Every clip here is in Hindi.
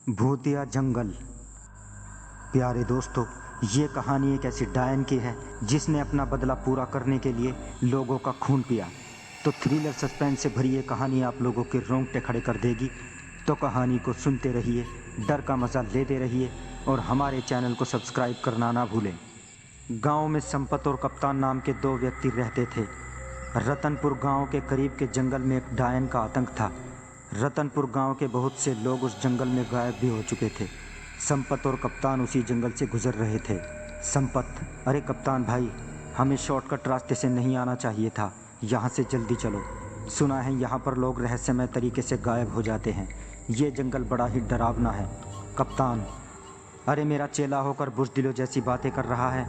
भूतिया जंगल। प्यारे दोस्तों, ये कहानी एक ऐसी डायन की है जिसने अपना बदला पूरा करने के लिए लोगों का खून पिया। तो थ्रिलर सस्पेंस से भरी ये कहानी आप लोगों के रोंगटे खड़े कर देगी। तो कहानी को सुनते रहिए, डर का मज़ा लेते रहिए और हमारे चैनल को सब्सक्राइब करना ना भूलें। गांव में संपत और कप्तान नाम के दो व्यक्ति रहते थे। रतनपुर गांव के करीब के जंगल में एक डायन का आतंक था। रतनपुर गांव के बहुत से लोग उस जंगल में गायब भी हो चुके थे। संपत और कप्तान उसी जंगल से गुजर रहे थे। संपत, अरे कप्तान भाई, हमें शॉर्टकट रास्ते से नहीं आना चाहिए था, यहाँ से जल्दी चलो। सुना है यहाँ पर लोग रहस्यमय तरीके से गायब हो जाते हैं। ये जंगल बड़ा ही डरावना है। कप्तान, अरे मेरा चेला होकर बुज़दिलों जैसी बातें कर रहा है।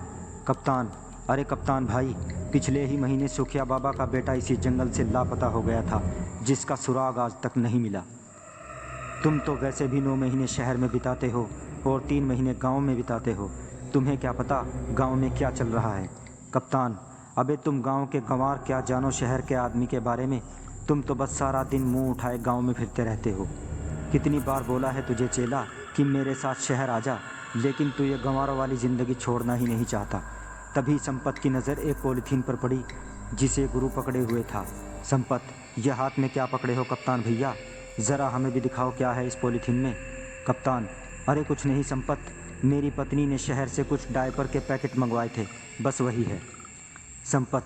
कप्तान, अरे कप्तान भाई, पिछले ही महीने सुखिया बाबा का बेटा इसी जंगल से लापता हो गया था, जिसका सुराग आज तक नहीं मिला। तुम तो वैसे भी 9 महीने शहर में बिताते हो और 3 महीने गांव में बिताते हो। तुम्हें क्या पता गांव में क्या चल रहा है। कप्तान, अबे तुम गांव के गंवार क्या जानो शहर के आदमी के बारे में। तुम तो बस सारा दिन मुंह उठाए गांव में फिरते रहते हो। कितनी बार बोला है तुझे चेला कि मेरे साथ शहर आ जा, लेकिन तू ये गंवारों वाली ज़िंदगी छोड़ना ही नहीं चाहता। तभी संपत की नज़र एक पॉलीथीन पर पड़ी जिसे गुरु पकड़े हुए था। संपत, यह हाथ में क्या पकड़े हो कप्तान भैया? ज़रा हमें भी दिखाओ क्या है इस पॉलीथीन में। कप्तान, अरे कुछ नहीं संपत, मेरी पत्नी ने शहर से कुछ डायपर के पैकेट मंगवाए थे, बस वही है। संपत,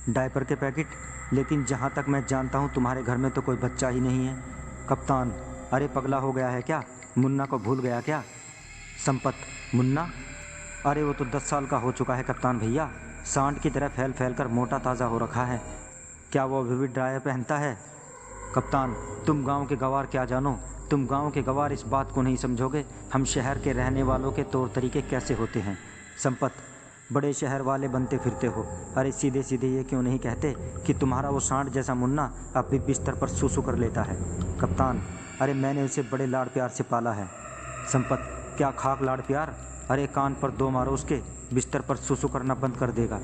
डायपर के पैकेट? लेकिन जहाँ तक मैं जानता हूँ तुम्हारे घर में तो कोई बच्चा ही नहीं है। कप्तान, अरे पगला हो गया है क्या? मुन्ना को भूल गया क्या? संपत, मुन्ना? अरे वो तो 10 साल का हो चुका है कप्तान भैया, सांड की तरह फैल फैल कर मोटा ताज़ा हो रखा है। क्या वो अभी भी ड्रायर पहनता है? कप्तान, तुम गांव के गवार क्या जानो। तुम गांव के गवार इस बात को नहीं समझोगे हम शहर के रहने वालों के तौर तरीके कैसे होते हैं। संपत, बड़े शहर वाले बनते फिरते हो। अरे सीधे सीधे ये क्यों नहीं कहते कि तुम्हारा वो सांड जैसा मुन्ना अब भी बिस्तर पर सूसू कर लेता है। कप्तान, अरे मैंने उसे बड़े लाड़ प्यार से पाला है। संपत, क्या खाक लाड़ प्यार? अरे कान पर 2 मारो उसके, बिस्तर पर सूसू करना बंद कर देगा।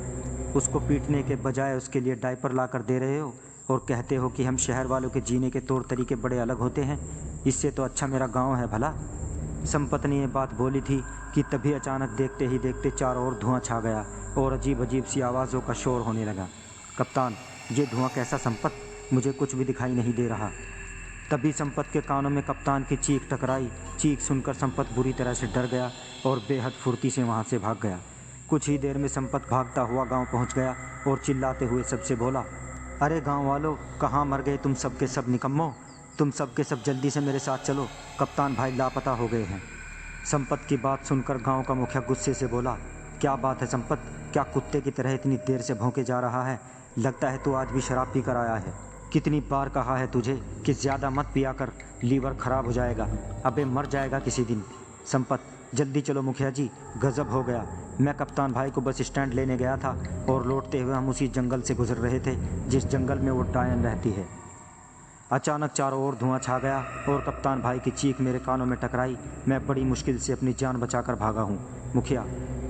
उसको पीटने के बजाय उसके लिए डायपर ला कर दे रहे हो और कहते हो कि हम शहर वालों के जीने के तौर तरीके बड़े अलग होते हैं। इससे तो अच्छा मेरा गांव है भला। संपत ने ये बात बोली थी कि तभी अचानक देखते ही देखते चारों ओर धुआं छा गया और अजीब अजीब सी आवाज़ों का शोर होने लगा। कप्तान, ये धुआं कैसा संपत? मुझे कुछ भी दिखाई नहीं दे रहा। तभी संपत के कानों में कप्तान की चीख टकराई। चीख सुनकर संपत बुरी तरह से डर गया और बेहद फुर्ती से वहाँ से भाग गया। कुछ ही देर में संपत भागता हुआ गांव पहुँच गया और चिल्लाते हुए सबसे बोला, अरे गांव वालों, कहाँ मर गए तुम सब के सब निकम्मो? तुम सब के सब जल्दी से मेरे साथ चलो, कप्तान भाई लापता हो गए हैं। संपत की बात सुनकर गांव का मुखिया गुस्से से बोला, क्या बात है संपत, क्या कुत्ते की तरह इतनी देर से भौंके जा रहा है? लगता है तू आज भी शराब पी कर आया है। कितनी बार कहा है तुझे कि ज़्यादा मत पिया कर, लीवर खराब हो जाएगा, अबे मर जाएगा किसी दिन। संपत, जल्दी चलो मुखिया जी, गज़ब हो गया। मैं कप्तान भाई को बस स्टैंड लेने गया था और लौटते हुए हम उसी जंगल से गुजर रहे थे जिस जंगल में वो डायन रहती है। अचानक चारों ओर धुआं छा गया और कप्तान भाई की चीख मेरे कानों में टकराई। मैं बड़ी मुश्किल से अपनी जान बचाकर भागा हूँ। मुखिया,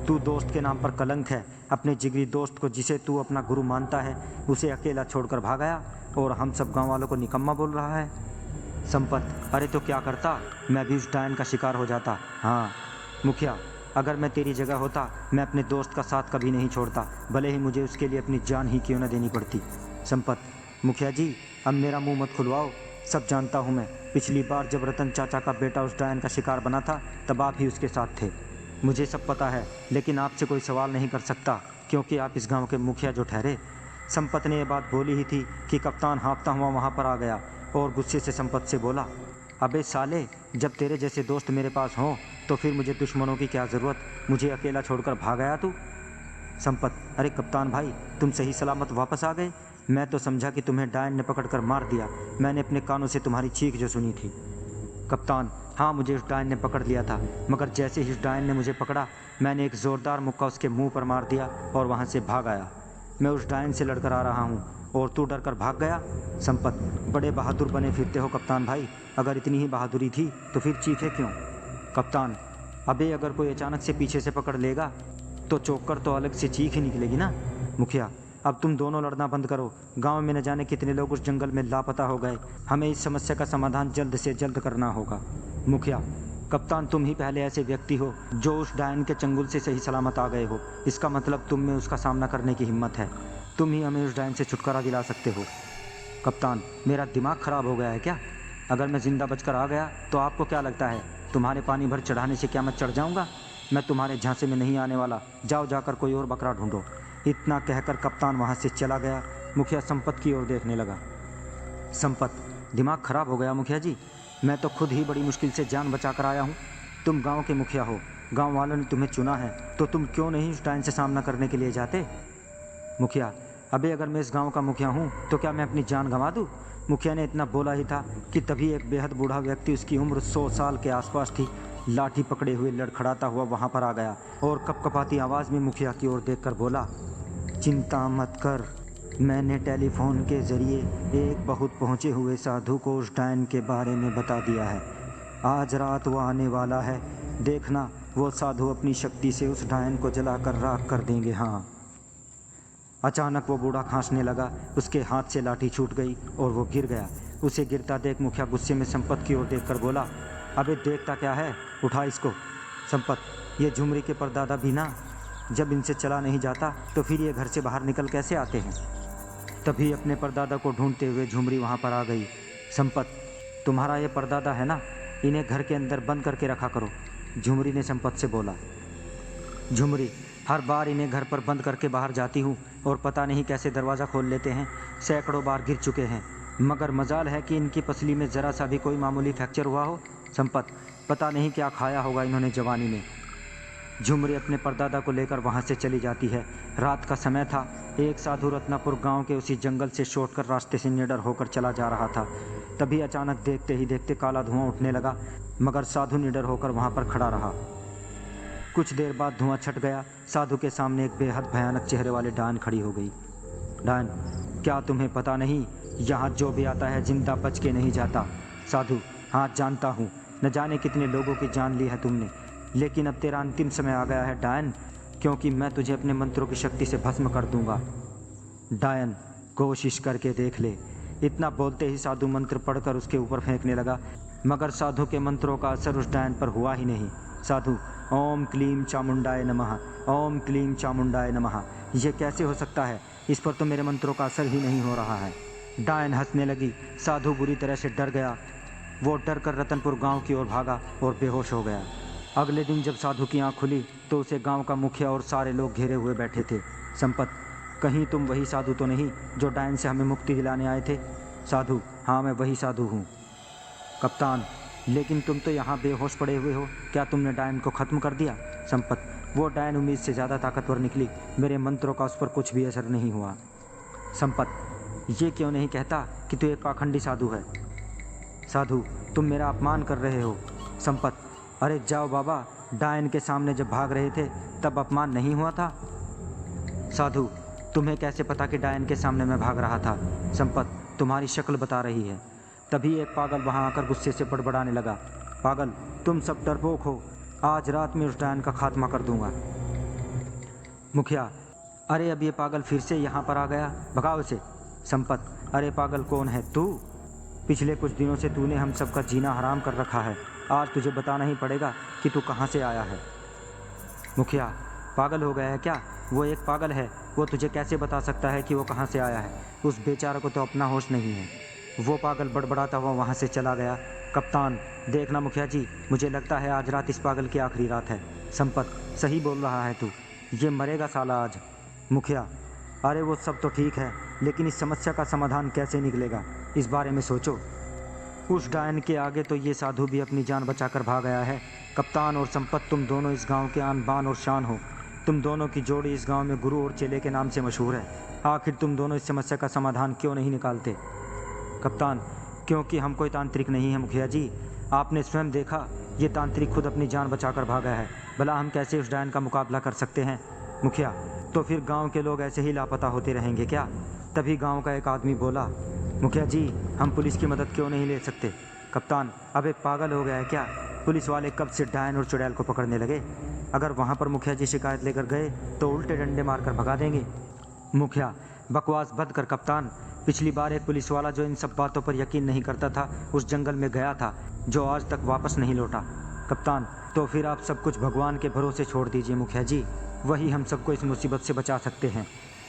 तू दोस्त के नाम पर कलंक है। अपने जिगरी दोस्त को जिसे तू अपना गुरु मानता है उसे अकेला छोड़कर भाग गया और हम सब गाँव वालों को निकम्मा बोल रहा है। संपत, अरे तो क्या करता, मैं भी उस डायन का शिकार हो जाता। हाँ मुखिया, अगर मैं तेरी जगह होता मैं अपने दोस्त का साथ कभी नहीं छोड़ता, भले ही मुझे उसके लिए अपनी जान ही क्यों न देनी पड़ती। संपत, मुखिया जी अब मेरा मुंह मत खुलवाओ, सब जानता हूँ मैं। पिछली बार जब रतन चाचा का बेटा उस डायन का शिकार बना था तब आप ही उसके साथ थे। मुझे सब पता है, लेकिन आपसे कोई सवाल नहीं कर सकता क्योंकि आप इस गाँव के मुखिया जो ठहरे। संपत ने यह बात बोली ही थी कि कप्तान हाँफता हुआ वहाँ पर आ गया और गुस्से से संपत से बोला, अबे साले, जब तेरे जैसे दोस्त मेरे पास हों तो फिर मुझे दुश्मनों की क्या ज़रूरत? मुझे अकेला छोड़कर भाग आया तू। संपत, अरे कप्तान भाई, तुम सही सलामत वापस आ गए? मैं तो समझा कि तुम्हें डायन ने पकड़कर मार दिया। मैंने अपने कानों से तुम्हारी चीख जो सुनी थी। कप्तान, हाँ मुझे उस डायन ने पकड़ लिया था, मगर जैसे ही उस डायन ने मुझे पकड़ा मैंने एक ज़ोरदार मुक्का उसके मुँह पर मार दिया और वहाँ से भाग आया। मैं उस डायन से लड़कर आ रहा हूँ और तू डर कर भाग गया। संपत, बड़े बहादुर बने फिरते हो कप्तान भाई, अगर इतनी ही बहादुरी थी तो फिर चीखे क्यों? कप्तान, अबे अगर कोई अचानक से पीछे से पकड़ लेगा तो चौंक तो अलग से चीख ही निकलेगी ना। मुखिया, अब तुम दोनों लड़ना बंद करो। गांव में न जाने कितने लोग उस जंगल में लापता हो गए, हमें इस समस्या का समाधान जल्द से जल्द करना होगा। मुखिया, कप्तान, तुम ही पहले ऐसे व्यक्ति हो जो उस डायन के चंगुल से सही सलामत आ गए हो। इसका मतलब तुम में उसका सामना करने की हिम्मत है। तुम ही हमें उस डायन से छुटकारा दिला सकते हो। कप्तान, मेरा दिमाग खराब हो गया है क्या? अगर मैं जिंदा बचकर आ गया तो आपको क्या लगता है तुम्हारे पानी भर चढ़ाने से क्या मैं चढ़ जाऊंगा? मैं तुम्हारे झांसे में नहीं आने वाला। जाओ, जाकर कोई और बकरा ढूंढो। इतना कहकर कप्तान वहां से चला गया। मुखिया संपत की ओर देखने लगा। संपत, दिमाग खराब हो गया मुखिया जी। मैं तो खुद ही बड़ी मुश्किल से जान बचा कर आया हूँ। तुम गांव के मुखिया हो, गांव वालों ने तुम्हें चुना है, तो तुम क्यों नहीं उस डायन से सामना करने के लिए जाते? मुखिया, अबे अगर मैं इस गांव का मुखिया हूँ तो क्या मैं अपनी जान गंवा दूँ? मुखिया ने इतना बोला ही था कि तभी एक बेहद बूढ़ा व्यक्ति, उसकी उम्र 100 साल के आसपास थी, लाठी पकड़े हुए लड़खड़ाता हुआ वहाँ पर आ गया और कपकपाती आवाज़ में मुखिया की ओर देखकर बोला, चिंता मत कर, मैंने टेलीफोन के ज़रिए एक बहुत पहुँचे हुए साधु को उस डायन के बारे में बता दिया है। आज रात वो आने वाला है। देखना, वो साधु अपनी शक्ति से उस डायन को जलाकर राख कर देंगे। हाँ। अचानक वो बूढ़ा खांसने लगा। उसके हाथ से लाठी छूट गई और वो गिर गया। उसे गिरता देख मुखिया गुस्से में संपत की ओर देखकर बोला, अबे देखता क्या है, उठा इसको। संपत, ये झुमरी के परदादा भी ना, जब इनसे चला नहीं जाता तो फिर ये घर से बाहर निकल कैसे आते हैं? तभी अपने परदादा को ढूंढते हुए झुमरी वहाँ पर आ गई। संपत, तुम्हारा ये परदादा है ना, इन्हें घर के अंदर बंद करके रखा करो, झुमरी ने संपत से बोला। झुमरी, हर बार इन्हें घर पर बंद करके बाहर जाती हूँ और पता नहीं कैसे दरवाज़ा खोल लेते हैं। सैकड़ों बार गिर चुके हैं, मगर मजाल है कि इनकी पसली में ज़रा सा भी कोई मामूली फ्रैक्चर हुआ हो। संपत, पता नहीं क्या खाया होगा इन्होंने जवानी में। झुमरी अपने परदादा को लेकर वहाँ से चली जाती है। रात का समय था। एक साधु रत्नापुर गांव के उसी जंगल से छोड़कर रास्ते से निडर होकर चला जा रहा था। तभी अचानक देखते ही देखते काला धुआं उठने लगा, मगर साधु निडर होकर वहाँ पर खड़ा रहा। कुछ देर बाद धुआं छट गया। साधु के सामने एक बेहद भयानक चेहरे वाली डायन खड़ी हो गई। डायन, क्या तुम्हें पता नहीं, यहाँ जो भी आता है जिंदा बच के नहीं जाता? साधु, हाँ जानता हूँ, न जाने कितने लोगों की जान ली है तुमने, लेकिन अब तेरा अंतिम समय आ गया है डायन, क्योंकि मैं तुझे अपने मंत्रों की शक्ति से भस्म कर दूंगा। डायन, कोशिश करके देख ले। इतना बोलते ही साधु मंत्र पढ़कर उसके ऊपर फेंकने लगा, मगर साधु के मंत्रों का असर उस डायन पर हुआ ही नहीं। साधु, ओम क्लीम चामुंडाय नमः, ओम क्लीम चामुंडाय नमः। ये कैसे हो सकता है? इस पर तो मेरे मंत्रों का असर ही नहीं हो रहा है। डायन हंसने लगी। साधु बुरी तरह से डर गया। वो डर कर रतनपुर गांव की ओर भागा और बेहोश हो गया। अगले दिन जब साधु की आँख खुली तो उसे गांव का मुखिया और सारे लोग घेरे हुए बैठे थे। संपत, कहीं तुम वही साधु तो नहीं जो डायन से हमें मुक्ति दिलाने आए थे? साधु, हाँ मैं वही साधु हूँ। कप्तान, लेकिन तुम तो यहाँ बेहोश पड़े हुए हो, क्या तुमने डायन को ख़त्म कर दिया? संपत, वो डायन उम्मीद से ज़्यादा ताकतवर निकली, मेरे मंत्रों का उस पर कुछ भी असर नहीं हुआ। संपत, ये क्यों नहीं कहता कि तू एक पाखंडी साधु है? साधु, तुम मेरा अपमान कर रहे हो। संपत, अरे जाओ बाबा, डायन के सामने जब भाग रहे थे तब अपमान नहीं हुआ था? साधु, तुम्हें कैसे पता कि डायन के सामने मैं भाग रहा था? संपत, तुम्हारी शक्ल बता रही है। तभी एक पागल वहां आकर गुस्से से बड़बड़ाने लगा, पागल, तुम सब डरपोक हो, आज रात में उस डायन का खात्मा कर दूंगा। मुखिया, अरे अब ये पागल फिर से यहाँ पर आ गया, भगाओ इसे। संपत, अरे पागल कौन है तू? पिछले कुछ दिनों से तूने हम सबका जीना हराम कर रखा है, आज तुझे बताना ही पड़ेगा कि तू कहाँ से आया है। मुखिया, पागल हो गया है क्या? वो एक पागल है, वो तुझे कैसे बता सकता है कि वो कहाँ से आया है? उस बेचारे को तो अपना होश नहीं है। वो पागल बड़बड़ाता हुआ वहाँ से चला गया। कप्तान, देखना मुखिया जी, मुझे लगता है आज रात इस पागल की आखिरी रात है। संपत, सही बोल रहा है तू, ये मरेगा साला आज। मुखिया, अरे वो सब तो ठीक है, लेकिन इस समस्या का समाधान कैसे निकलेगा, इस बारे में सोचो। उस डायन के आगे तो ये साधु भी अपनी जान बचाकर भाग गया है। कप्तान और संपत, तुम दोनों इस गांव के आन बान और शान हो। तुम दोनों की जोड़ी इस गांव में गुरु और चेले के नाम से मशहूर है। आखिर तुम दोनों इस समस्या का समाधान क्यों नहीं निकालते? कप्तान, क्योंकि हम कोई तांत्रिक नहीं है मुखिया जी। आपने स्वयं देखा, ये तांत्रिक खुद अपनी जान बचाकर भागा है, भला हम कैसे उस डायन का मुकाबला कर सकते हैं? मुखिया, तो फिर गांव के लोग ऐसे ही लापता होते रहेंगे क्या? तभी गांव का एक आदमी बोला, मुखिया जी, हम पुलिस की मदद क्यों नहीं ले सकते? कप्तान, अब एक पागल हो गया है क्या? पुलिस वाले कब से डायन और चुड़ैल को पकड़ने लगे? अगर वहाँ पर मुखिया जी शिकायत लेकर गए तो उल्टे डंडे मारकर भगा देंगे। मुखिया, बकवास बंद कर कप्तान। पिछली बार एक पुलिस वाला जो इन सब बातों पर यकीन नहीं करता था, उस जंगल में गया था, जो आज तक वापस नहीं लौटा। कप्तान, तो फिर आप सब कुछ भगवान के भरोसे छोड़ दीजिए मुखिया जी, वही हम सबको इस मुसीबत से बचा सकते हैं।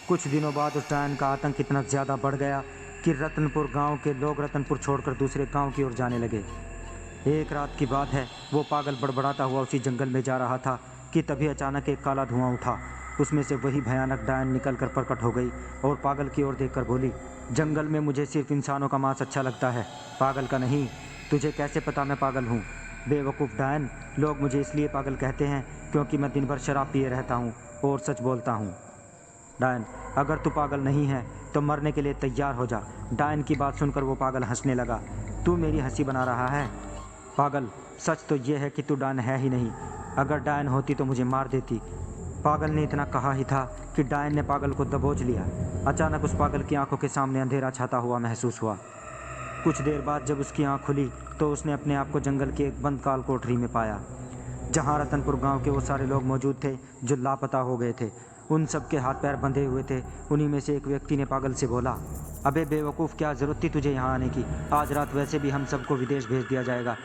कुछ दिनों बाद उस डायन का आतंक इतना ज़्यादा बढ़ गया कि रतनपुर गांव के लोग रतनपुर छोड़कर दूसरे गांव की ओर जाने लगे। एक रात की बात है, वो पागल बड़बड़ाता हुआ उसी जंगल में जा रहा था कि तभी अचानक एक काला धुआं उठा। उसमें से वही भयानक डायन निकल कर प्रकट हो गई और पागल की ओर देखकर बोली, जंगल में मुझे सिर्फ इंसानों का मांस अच्छा लगता है, पागल का नहीं। तुझे कैसे पता मैं पागल हूँ? बेवकूफ़ डायन, लोग मुझे इसलिए पागल कहते हैं क्योंकि मैं दिन भर शराब पिए रहता हूँ और सच बोलता हूँ। डायन, अगर तू पागल नहीं है तो मरने के लिए तैयार हो जा। डायन की बात सुनकर वो पागल हंसने लगा। तू मेरी हंसी बना रहा है? पागल, सच तो ये है कि तू डायन है ही नहीं। अगर डायन होती तो मुझे मार देती। पागल ने इतना कहा ही था कि डायन ने पागल को दबोच लिया। अचानक उस पागल की आंखों के सामने अंधेरा छाता हुआ महसूस हुआ। कुछ देर बाद जब उसकी आंख खुली तो उसने अपने आप को जंगल की एक बंद काल कोठरी में पाया, जहां रतनपुर गांव के वो सारे लोग मौजूद थे जो लापता हो गए थे। उन सब के हाथ पैर बंधे हुए थे। उन्हीं में से एक व्यक्ति ने पागल से बोला, अबे बेवकूफ़, क्या ज़रूरत थी तुझे यहाँ आने की? आज रात वैसे भी हम सबको विदेश भेज दिया जाएगा।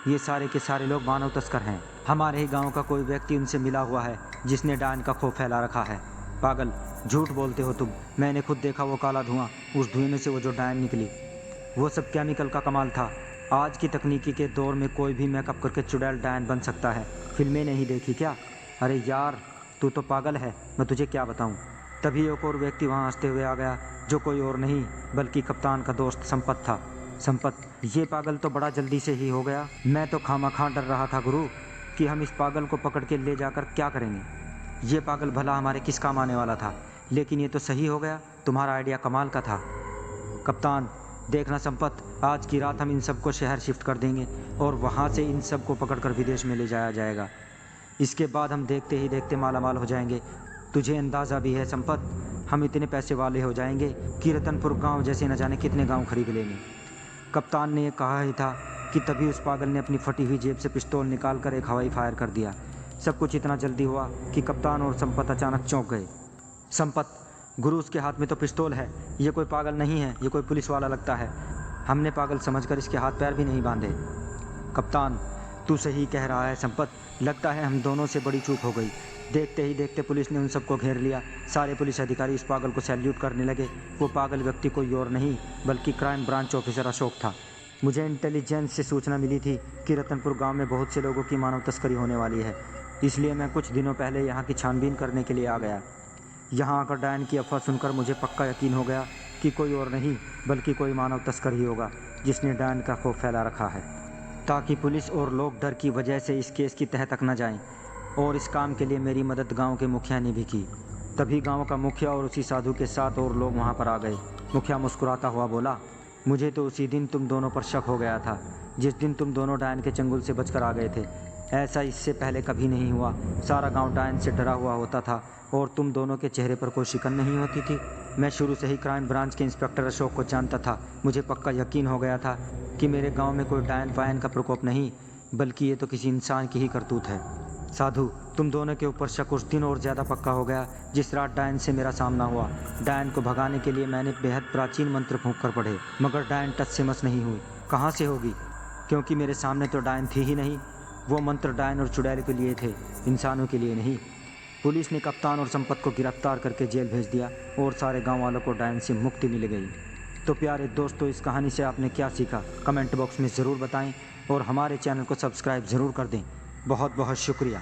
ये सारे के सारे लोग मानव तस्कर हैं। हमारे ही गांव का कोई व्यक्ति उनसे मिला हुआ है जिसने डायन का खौफ फैला रखा है। पागल, झूठ बोलते हो तुम। मैंने खुद देखा वो काला धुआं, उस धुएं में से वो जो डायन निकली, वो सब केमिकल का कमाल था। आज की तकनीकी के दौर में कोई भी मेकअप करके चुड़ैल डायन बन सकता है। फिल्में नहीं देखी क्या? अरे यार, तू तो पागल है, मैं तुझे क्या बताऊं। तभी एक और व्यक्ति वहां हंसते हुए आ गया, जो कोई और नहीं बल्कि कप्तान का दोस्त संपत था। संपत, ये पागल तो बड़ा जल्दी से ही हो गया। मैं तो खामखा डर रहा था गुरु कि हम इस पागल को पकड़ के ले जाकर क्या करेंगे। ये पागल भला हमारे किस काम आने वाला था, लेकिन ये तो सही हो गया। तुम्हारा आइडिया कमाल का था। कप्तान, देखना संपत, आज की रात हम इन सबको शहर शिफ्ट कर देंगे और वहाँ से इन सबको पकड़कर विदेश में ले जाया जाएगा। इसके बाद हम देखते ही देखते मालामाल हो जाएंगे। तुझे अंदाज़ा भी है संपत, हम इतने पैसे वाले हो जाएंगे कि रतनपुर गांव जैसे न जाने कितने गांव खरीद लेंगे। कप्तान ने ये कहा ही था कि तभी उस पागल ने अपनी फटी हुई जेब से पिस्तौल निकाल कर एक हवाई फायर कर दिया। सब कुछ इतना जल्दी हुआ कि कप्तान और संपत अचानक चौंक गए। संपत, गुरु, उसके हाथ में तो पिस्तौल है। ये कोई पागल नहीं है, ये कोई पुलिस वाला लगता है। हमने पागल समझकर इसके हाथ पैर भी नहीं बांधे। कप्तान, तू सही कह रहा है संपत, लगता है हम दोनों से बड़ी चूक हो गई। देखते ही देखते पुलिस ने उन सबको घेर लिया। सारे पुलिस अधिकारी इस पागल को सैल्यूट करने लगे। वो पागल व्यक्ति कोई और नहीं बल्कि क्राइम ब्रांच ऑफिसर अशोक था। मुझे इंटेलिजेंस से सूचना मिली थी कि रतनपुर गांव में बहुत से लोगों की मानव तस्करी होने वाली है, इसलिए मैं कुछ दिनों पहले यहाँ की छानबीन करने के लिए आ गया। यहाँ आकर डायन की अफवाह सुनकर मुझे पक्का यकीन हो गया कि कोई और नहीं बल्कि कोई मानव तस्कर ही होगा जिसने डायन का खौफ फैला रखा है, ताकि पुलिस और लोग डर की वजह से इस केस की तह तक न जाएं। और इस काम के लिए मेरी मदद गांव के मुखिया ने भी की। तभी गांव का मुखिया और उसी साधु के साथ और लोग वहां पर आ गए। मुखिया मुस्कुराता हुआ बोला, मुझे तो उसी दिन तुम दोनों पर शक हो गया था, जिस दिन तुम दोनों डायन के चंगुल से बचकर आ गए थे। ऐसा इससे पहले कभी नहीं हुआ। सारा गांव डायन से डरा हुआ होता था और तुम दोनों के चेहरे पर कोई शिकन नहीं होती थी। मैं शुरू से ही क्राइम ब्रांच के इंस्पेक्टर अशोक को जानता था। मुझे पक्का यकीन हो गया था कि मेरे गांव में कोई डायन फायन का प्रकोप नहीं बल्कि ये तो किसी इंसान की ही करतूत है। साधु, तुम दोनों के ऊपर शक उस दिन और ज़्यादा पक्का हो गया जिस रात डायन से मेरा सामना हुआ। डायन को भगाने के लिए मैंने बेहद प्राचीन मंत्र फूंक कर पढ़े, मगर डायन टच से मस नहीं हुई। कहाँ से होगी, क्योंकि मेरे सामने तो डायन थी ही नहीं। वो मंत्र डायन और चुड़ैल के लिए थे, इंसानों के लिए नहीं। पुलिस ने कप्तान और संपत को गिरफ्तार करके जेल भेज दिया और सारे गाँव वालों को डायन से मुक्ति मिल गई। तो प्यारे दोस्तों, इस कहानी से आपने क्या सीखा कमेंट बॉक्स में ज़रूर बताएं और हमारे चैनल को सब्सक्राइब ज़रूर कर दें। बहुत बहुत शुक्रिया।